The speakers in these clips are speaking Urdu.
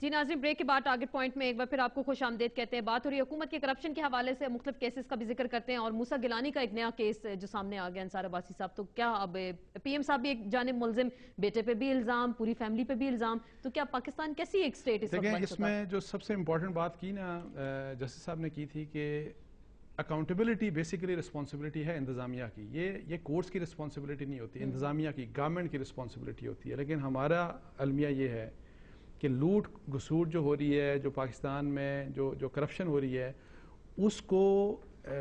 جی ناظرین، بریک کے بعد ٹارگٹ پوائنٹ میں ایک بار پھر آپ کو خوش آمدید کہتے ہیں. بات ہو رہی ہے حکومت کے کرپشن کے حوالے سے، مختلف کیسز کا بھی ذکر کرتے ہیں اور موسیٰ گیلانی کا ایک نیا کیس جو سامنے آ گیا انصار عباسی صاحب. تو کیا اب پی ایم صاحب بھی ایک جانب ملزم، بیٹے پہ بھی الزام، پوری فیملی پہ بھی الزام، تو کیا پاکستان کیسی ایک سٹیٹ اس وقت بن چکا؟ دیکھیں اس میں جو سب سے امپورٹنٹ بات کی نا جسٹس صاحب نے کی تھی کہ اکاؤنٹیبلٹی بیسیکلی رسپانسبلٹی ہے انتظامیہ کی. یہ کورٹس کی رسپانسبلٹی نہیں ہوتی، انتظامیہ کی، گورنمنٹ کی رسپانسبلٹی ہوتی ہے. لیکن ہمارا المیہ یہ ہے کہ لوٹ گسوٹ جو ہو رہی ہے، جو پاکستان میں جو کرپشن ہو رہی ہے، اس کو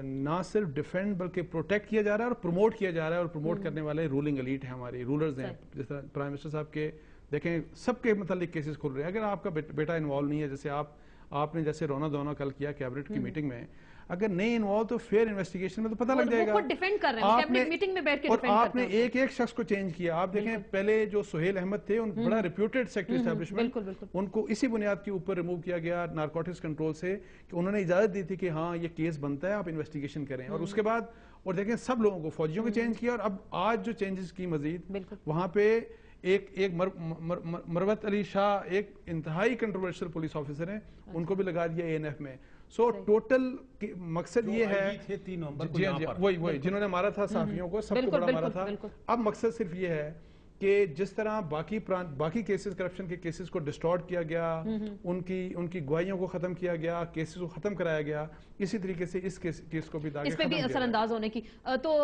نہ صرف ڈیفینڈ بلکہ پروٹیکٹ کیا جا رہا ہے اور پروموٹ کیا جا رہا ہے. اور پروموٹ کرنے والے رولنگ ایلیٹ ہیں، ہماری رولرز ہیں. جس طرح پرائم منسٹر صاحب کے دیکھیں سب کے متعلق کیسز کھل رہے ہیں. اگر آپ کا بیٹا انوالو نہیں ہے، جیسے آپ نے جیسے رونا دھونا کل کیا کیبنٹ کی میٹنگ میں، اگر نہیں انوالو تو فیئر انویسٹیگیشن میں تو پتہ لگ جائے گا. وہ خود ڈیفینڈ کر رہے ہیں، کیبنٹ میٹنگ میں بیٹھ کے ڈیفینڈ کرتے ہیں. اور آپ نے ایک ایک شخص کو چینج کیا. آپ دیکھیں پہلے جو سہیل احمد تھے، بڑا ریپیوٹیڈ سیکٹری اسٹیبلشمنٹ، ان کو اسی بنیاد کے اوپر ریموو کیا گیا نارکوٹکس کنٹرول سے کہ انہوں نے اجازت دی تھی کہ ہاں یہ کیس بنتا ہے، آپ انویسٹیگیشن کریں. اور اس کے بعد اور دیکھیں سب لوگوں کو، فوجیوں کو چینج کیا. اور اب آج جو چینجز کی مزید وہاں پہ ایک مروت علی شاہ ایک انتہائی کنٹروورشل پولیس آفیسر ہیں، ان کو بھی لگا دیا اے این ایف میں. سو ٹوٹل مقصد یہ ہے، وہی جنہوں نے مارا تھا صحافیوں کو، سب کو بڑا مارا تھا. اب مقصد صرف یہ ہے کہ جس طرح باقی کیسز، کرپشن کے کیسز کو ڈسٹارٹ کیا گیا، ان کی گواہیوں کو ختم کیا گیا، کیسز کو ختم کرایا گیا، اسی طریقے سے اس کیس کو بھی اس پہ بھی اثر انداز ہونے کی. تو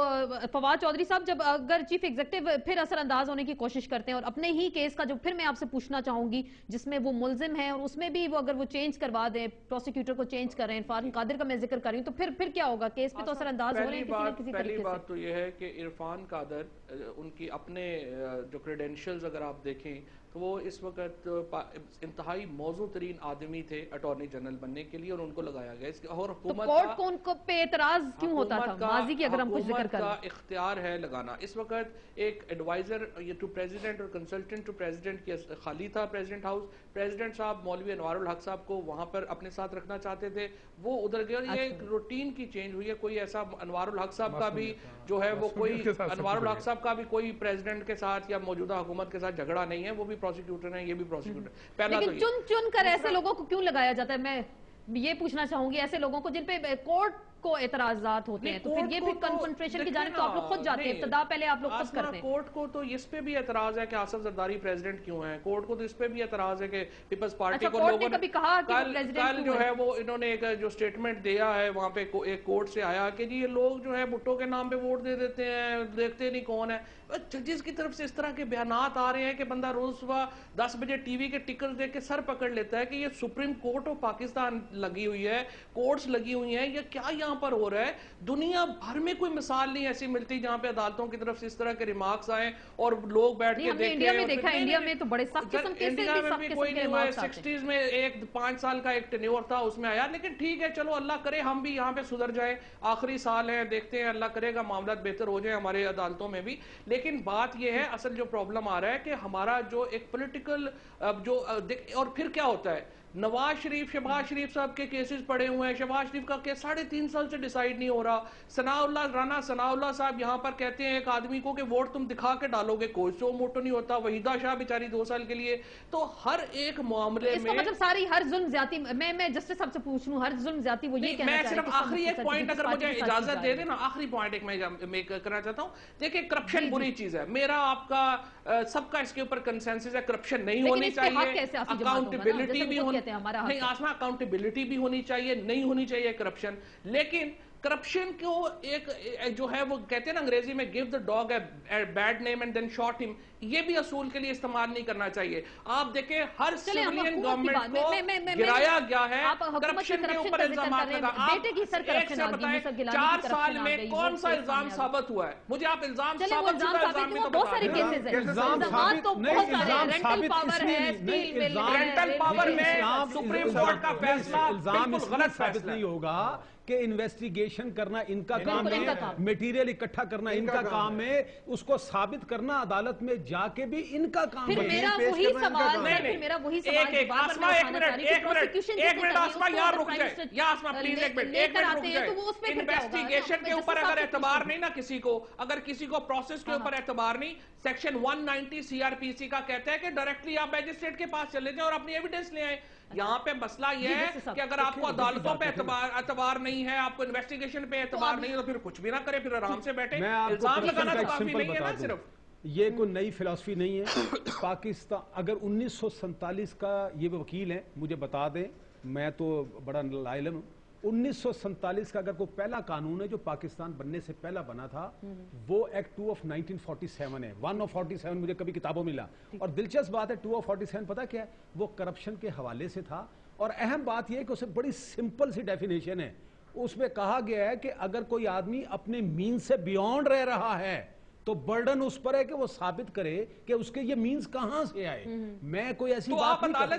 فواد چودھری صاحب، جب اگر چیف ایگزیکٹو پھر اثر انداز ہونے کی کوشش کرتے ہیں اور اپنے ہی کیس کا جو پھر میں آپ سے پوچھنا چاہوں گی جس میں وہ ملزم ہیں اور اس میں بھی وہ اگر وہ چینج کروا دیں، پروسیکیوٹر کو چینج کریں، عرفان قادر کا میں ذکر کر رہی ہوں، تو پھر کیا ہوگا؟ کیس پہ تو اثر انداز ہو رہے ہیں کسی نہ کسی طریقے سے. پہلی بات تو یہ ہے کہ عرفان قادر، ان کی اپنے جو کریڈینشلز اگر آپ دیکھیں تو وہ اس وقت انتہائی موزوں ترین آدمی تھے اٹارنی جنرل بننے کے لیے، اور ان کو لگایا گیا. اور حکومت کورٹ کو ان کو پہ اعتراض کیوں ہوتا تھا ماضی کی؟ اگر ہم کچھ ذکر کریں، حکومت کا اختیار ہے لگانا. اس وقت ایک ایڈوائزر ٹو پریزیڈنٹ اور کنسلٹنٹ ٹو پریزیڈنٹ کی خالی تھا پریزیڈنٹ ہاؤس. پریزیڈنٹ صاحب مولوی انوار الحق صاحب کو وہاں پر اپنے ساتھ رکھنا چاہتے تھے، وہ ادھر گئے. اور یہ ایک روٹین کی چینج ہوئی ہے. کوئی ایسا انوار الحق صاحب کا بھی جو ہے وہ کوئی انوار الحق صاحب کا بھی کوئی پریزیڈنٹ کے ساتھ یا موجودہ حکومت کے ساتھ جھگڑا نہیں ہے. وہ بھی پروسیکیوٹر ہیں، یہ بھی پروسیکیوٹر. پہلا تو لیکن چن کر ایسے لوگوں کو کیوں لگایا جاتا ہے؟ میں یہ پوچھنا چاہوں گی، ایسے لوگوں کو جن پہ کورٹ کو اعتراضات ہوتے ہیں، تو پھر یہ پھر کنفرنٹریشن کی جانب تو آپ لوگ خود جاتے ہیں، ابتدا پہلے آپ لوگ خود کرتے ہیں. کورٹ کو تو اس پہ بھی اعتراض ہے کہ آصف زرداری پریزیڈنٹ کیوں ہیں. کورٹ کو تو اس پہ بھی اعتراض ہے کہ پیپلز پارٹی کو لوگوں نے کل جو ہے وہ انہوں نے ایک جو سٹیٹمنٹ دیا ہے وہاں پہ ایک کورٹ سے آیا کہ جی یہ لوگ جو ہے بھٹو کے نام پہ ووٹ دے دیتے ہیں، دیکھتے نہیں کون ہے. ججز کی طرف سے اس طرح کے بیانات آ رہے ہیں کہ بندہ روز صبح 10 بجے ٹی وی کے ٹکر دیکھ کے سر پکڑ لیتا ہے کہ یہ سپریم کورٹ آف پاکستان لگی ہوئی ہے، کورٹس لگی ہوئی ہیں، یہ کیا یہاں پر ہو رہا ہے. دنیا بھر میں کوئی مثال نہیں ایسی ملتی جہاں پہ عدالتوں کی طرف سے اس طرح کے ریمارکس آئیں اور لوگ بیٹھ کے دیکھتے ہیں. انڈیا میں دیکھا، انڈیا میں تو بڑے سخت قسم کے انڈیا میں بھی کوئی نہیں ہوا ہے. 60s میں ایک 5 سال کا ایک ٹینیور تھا، اس میں آیا. لیکن ٹھیک ہے، چلو اللہ کرے ہم بھی یہاں پہ سدھر جائیں. آخری سال ہیں، دیکھتے ہیں، اللہ کرے گا معاملات بہتر ہو جائیں ہمارے عدالتوں میں بھی. لیکن بات یہ ہے، اصل جو پرابلم آ رہا ہے کہ ہمارا جو ایک پولیٹیکل جو اور پھر کیا ہوتا ہے. نواز شریف، شہباز شریف صاحب کے کیسز پڑے ہوئے ہیں. شہباز شریف کا کیس 3.5 سال سے ڈیسائیڈ نہیں ہو رہا. رانا ثناء اللہ صاحب یہاں پر کہتے ہیں ایک آدمی کو کہ ووٹ تم دکھا کے ڈالو گے، کوئی سو موٹو نہیں ہوتا. وحیدہ شاہ بیچاری 2 سال کے لیے. تو ہر ایک معاملے میں مطلب ساری ہر ظلم زیادتی، میں جسٹس صاحب سے پوچھ لوں، ہر ظلم زیادتی وہ یہ کہنا چاہتا ہوں. میں صرف آخری ایک پوائنٹ اگر مجھے اجازت دے دیں نا، آخری پوائنٹ ایک میں کرنا چاہتا ہوں. دیکھیں کرپشن بری چیز ہے، میرا آپ کا سب کا اس کے اوپر کنسنسس ہے. کرپشن نہیں ہونی چاہیے، اکاؤنٹیبلٹی بھی ہونی نہیں. آسما اکاؤنٹیبلٹی بھی ہونی چاہیے، نہیں ہونی چاہیے کرپشن. لیکن کرپشن کو ایک جو ہے وہ کہتے ہیں نا انگریزی میں give the dog a bad name and then shot him، یہ بھی اصول کے لیے استعمال نہیں کرنا چاہیے. آپ دیکھیں ہر سویلین گورنمنٹ کو گرایا گیا ہے، کرپشن کے اوپر الزامات لگا. آپ ایک سے بتائیں 4 سال میں کون سا الزام ثابت ہوا ہے؟ مجھے آپ الزام ثابت شدہ الزام بھی تو بتا دیں. رینٹل پاور میں سپریم کورٹ کا فیصلہ بالکل غلط فیصلہ نہیں ہوگا کہ انویسٹیگیشن انویسٹیگیشن کرنا ان کا کام ہے, میٹیریل اکٹھا کرنا ان کا کام ہے, اس کو ثابت کرنا عدالت میں جا کے بھی ان کا کام ہے. پھر میرا وہی سوال ہے, پھر میرا وہی سوال ہے, انویسٹیگیشن کے اوپر اگر اعتبار نہیں نا کسی کو, اگر کسی کو پروسیس کے اوپر اعتبار نہیں, سیکشن 190 سی آر پی سی کا کہتا ہے کہ ڈائریکٹلی آپ میجسٹریٹ کے پاس چلے جائیں اور اپنی ایویڈنس لے آئیں. یہاں پہ مسئلہ یہ ہے کہ اگر آپ کو عدالتوں پہ اعتبار نہیں ہے, آپ کو انویسٹیگیشن پہ اعتبار نہیں ہے, تو پھر کچھ بھی نہ کرے, پھر آرام سے بیٹھے. الزام لگانا تو کافی نہیں ہے نا صرف. یہ کوئی نئی فلسفی نہیں ہے. پاکستان اگر 1947 کا یہ وکیل ہیں مجھے بتا دیں, میں تو بڑا لاعلم ہوں, 1947 کا اگر کوئی پہلا قانون ہے جو پاکستان بننے سے پہلا بنا تھا, وہ ایکٹ 2 آف 1947 ہے. 1 آف 47 مجھے کبھی کتابوں ملا, اور دلچسپ بات ہے 2 آف 47 پتہ کیا ہے, وہ کرپشن کے حوالے سے تھا. اور اہم بات یہ ہے کہ اسے بڑی سمپل سی ڈیفینیشن ہے. اس میں کہا گیا ہے کہ اگر کوئی آدمی اپنے مین سے بیونڈ رہ رہا ہے تو برڈن اس پر ہے کہ وہ ثابت کرے کہ اس کے یہ مینز کہاں سے آئے. میں کوئی ایسی بات نہیں کرتا,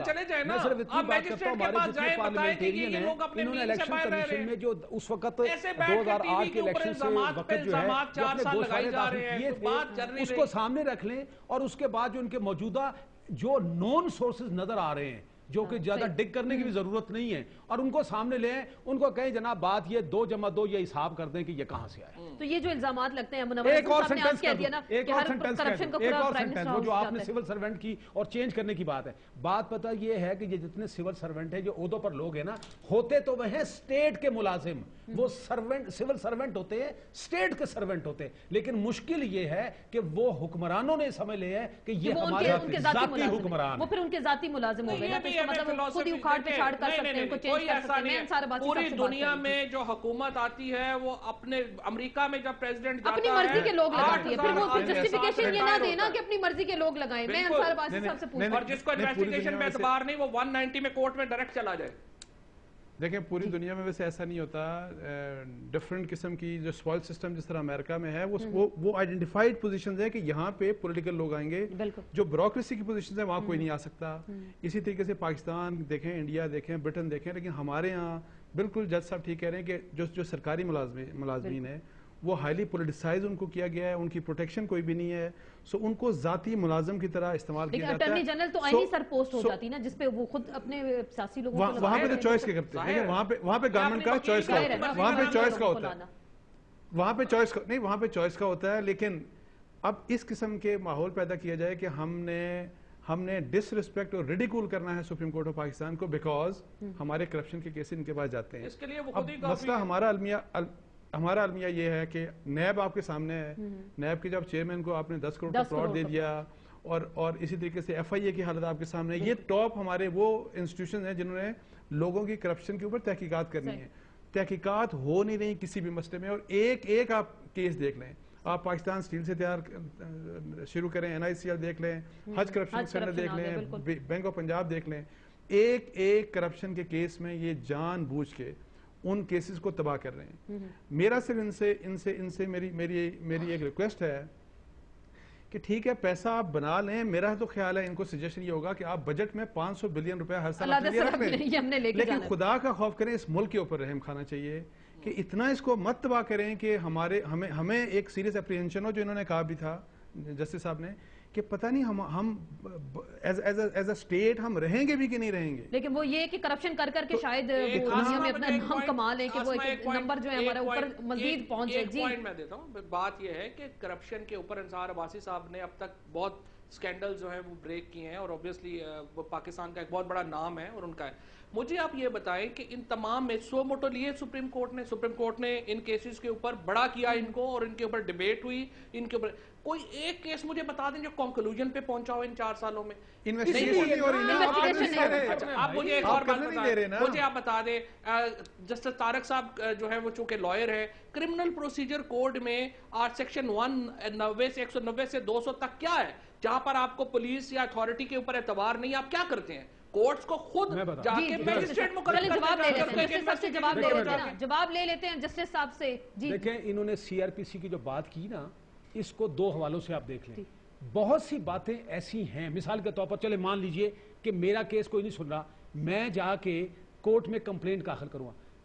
میں صرف اتنی بات کرتا ہوں ہمارے جتنے پارلیمنٹیرین ہیں انہوں نے الیکشن کمیشن میں جو اس وقت 2008 کے الیکشن سے وقت جو ہے جو اپنے گوشوارے داخل کیے تھے اس کو سامنے رکھ لیں, اور اس کے بعد جو ان کے موجودہ جو نون سورسز نظر آ رہے ہیں جو کہ زیادہ ڈگ کرنے کی بھی ضرورت نہیں ہے, اور ان کو سامنے لیں, ان کو کہیں جناب بات یہ 2 جمع 2 یہ حساب کر دیں کہ یہ کہاں سے آئے. تو یہ جو الزامات لگتے ہیں ایک اور سنٹنس جو آپ نے سول سرونٹ کی اور چینج کرنے کی بات ہے, بات پتہ یہ ہے کہ یہ جتنے سول سرونٹ ہیں جو عہدوں پر لوگ ہیں نا, ہوتے تو وہ ہیں اسٹیٹ کے ملازم, وہ سول سرونٹ ہوتے ہیں, اسٹیٹ کے سرونٹ ہوتے ہیں, لیکن مشکل یہ ہے کہ وہ حکمرانوں نے سمجھ لیا ہے کہ یہ ہمارے ذاتی حکمران, وہ پھر ان کے ذاتی ملازم ہو گئے. پوری دنیا میں جو حکومت آتی ہے وہ اپنے امریکہ میں جب پریزیڈنٹ جاتا ہے اپنی مرضی کے لوگ لگاتی ہے, پھر وہ جسٹیفیکیشن یہ نہ دینا کہ اپنی مرضی کے لوگ لگائیں. میں انصار عباسی صاحب سے پوچھوں, اور جس کو انویسٹیگیشن میں اعتبار نہیں وہ 190 میں کورٹ میں ڈائریکٹ چلا جائے. دیکھیں پوری دنیا میں ویسے ایسا نہیں ہوتا, ڈفرنٹ قسم کی جو سپال سسٹم جس طرح امریکہ میں ہے وہ آئیڈینٹیفائڈ پوزیشنز ہیں کہ یہاں پہ پولیٹیکل لوگ آئیں گے, جو بیوروکریسی کی پوزیشنز ہیں وہاں کوئی نہیں آ سکتا. اسی طریقے سے پاکستان دیکھیں, انڈیا دیکھیں, برٹن دیکھیں, لیکن ہمارے ہاں بالکل جج صاحب ٹھیک کہہ رہے ہیں کہ جو سرکاری ملازمین ہیں وہ ہائیلی پولیٹیسائز ان کو کیا گیا ہے, ان کی پروٹیکشن کوئی بھی نہیں ہے, سو ان کو ذاتی ملازم کی طرح استعمال کیا جاتا ہے. اٹارنی جنرل تو آئینی سر پوسٹ ہو جاتی نا, جس پہ وہ خود اپنے سیاسی لوگوں کو وہاں پہ تو چوائس کے کرتے ہیں, وہاں پہ گورنمنٹ کا چوائس کا ہوتا ہے, وہاں پہ چوائس کا ہوتا ہے, وہاں پہ چوائس کا نہیں, وہاں پہ چوائس کا ہوتا ہے. لیکن اب اس قسم کے ماحول پیدا کیا جائے کہ ہم نے ڈس ریسپیکٹ اور ریڈیکول کرنا ہے سپریم کورٹ آف پاکستان کو, بیکاز ہمارے کرپشن کے کیسز ان کے پاس جاتے ہیں. اب مسئلہ ہمارا المیہ یہ ہے کہ نیب آپ کے سامنے ہے, نیب کے جب چیئرمین کو آپ نے 10 کروڑ کا فراڈ دے دیا, اور اسی طریقے سے ایف آئی اے کی حالت آپ کے سامنے ہے. یہ ٹاپ ہمارے وہ انسٹیٹیوشن ہیں جنہوں نے لوگوں کی کرپشن کے اوپر تحقیقات کرنی ہے. تحقیقات ہو نہیں رہی کسی بھی مسئلے میں, اور ایک آپ کیس دیکھ لیں, آپ پاکستان اسٹیل سے شروع کریں, این آئی سی ایل دیکھ لیں, حج کرپشن اسکینڈل دیکھ لیں, بینک آف پنجاب دیکھ لیں, ایک کرپشن کے کیس میں یہ جان بوجھ کے ان کیسز کو تباہ کر رہے ہیں. میرا صرف ان سے میری ایک ریکویسٹ ہے کہ ٹھیک ہے پیسہ آپ بنا لیں. میرا تو خیال ہے ان کو سجیشن یہ ہوگا کہ آپ بجٹ میں 500 بلین روپے ہر سال رکھ لیں, لیکن خدا کا خوف کریں, اس ملک کے اوپر رحم کھانا چاہیے کہ اتنا اس کو مت تباہ کریں کہ ہمیں ایک سیریس اپریہنشن ہو, جو انہوں نے کہا بھی تھا جسٹس صاحب نے, کہ پتہ نہیں ہم ایز اے اسٹیٹ ہم رہیں گے بھی کہ نہیں رہیں گے. لیکن وہ یہ کہ کرپشن کر کے شاید دنیا میں اپنا ہم کما لیں کہ وہ ایک نمبر جو ہے ہمارا اوپر مزید پہنچ جائے. ایک پوائنٹ میں دیتا ہوں, بات یہ ہے کہ کرپشن کے اوپر انصار عباسی صاحب نے اب تک بہت سکینڈل جو ہیں وہ بریک کیے ہیں, اور اوبویسلی وہ پاکستان کا ایک بہت بڑا نام ہے اور ان کا ہے. مجھے آپ یہ بتائیں کہ ان تمام میں سو موٹو لیے سپریم کورٹ نے ان کیسز کے اوپر بڑا کیا ان کو, اور ان کے اوپر ڈیبیٹ ہوئی, ان کے اوپر کوئی ایک کیس مجھے بتا دیں جو کنکلوژن پہ پہنچا ہو ان 4 سالوں میں. آپ مجھے ایک اور بات بتائیں, مجھے آپ بتا دیں, جسٹس طارق صاحب جو ہے وہ چونکہ لائر ہے, کرمنل پروسیجر کوڈ میں سیکشن 190 سے 190 سے 200 تک کیا ہے جہاں پر آپ کو پولیس یا اتھارٹی کے اوپر اعتبار نہیں, آپ کیا کرتے ہیں؟ کورٹس کو خود جا کے میجسٹریٹ مقرر جواب لے لیتے ہیں جسٹس صاحب سے. دیکھیں انہوں نے سی آر پی سی کی جو بات کی نا, اس کو 2 حوالوں سے آپ دیکھ لیں. بہت سی باتیں ایسی ہیں, مثال کے طور پر چلے مان لیجئے کہ میرا کیس کوئی نہیں سن رہا, میں جا کے کورٹ میں کمپلینٹ داخل کروں گا,